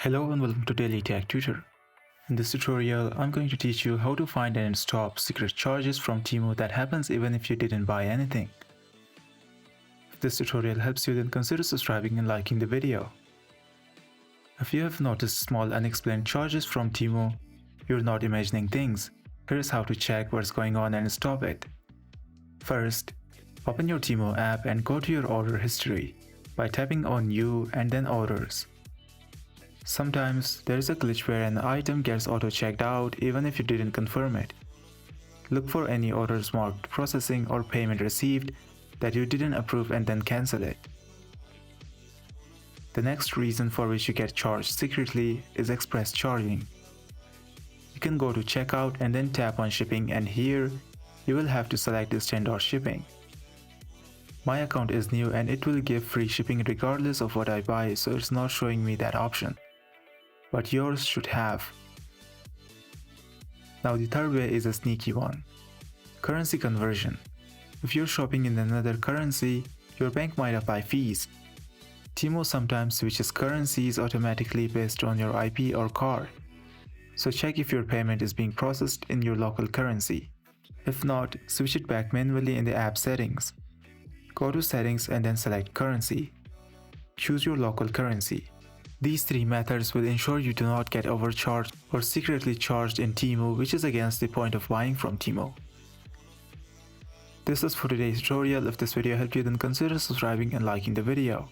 Hello and welcome to Daily Tech Tutor. In this tutorial, I'm going to teach you how to find and stop secret charges from Temu that happens even if you didn't buy anything. If this tutorial helps you, then consider subscribing and liking the video. If you have noticed small unexplained charges from Temu, you're not imagining things. Here's how to check what's going on and stop it. First, open your Temu app and go to your order history by tapping on You and then Orders. Sometimes there is a glitch where an item gets auto-checked out even if you didn't confirm it. Look for any orders marked processing or payment received that you didn't approve and then cancel it. The next reason for which you get charged secretly is express charging. You can go to checkout and then tap on shipping, and here you will have to select distant or shipping. My account is new and it will give free shipping regardless of what I buy, so it's not showing me that option. But yours should have. Now the third way is a sneaky one. Currency conversion. If you're shopping in another currency, your bank might apply fees. Temu sometimes switches currencies automatically based on your IP or card. So check if your payment is being processed in your local currency. If not, switch it back manually in the app settings. Go to settings and then select currency. Choose your local currency. These three methods will ensure you do not get overcharged or secretly charged in Temu, which is against the point of buying from Temu. This is for today's tutorial. If this video helped you, then consider subscribing and liking the video.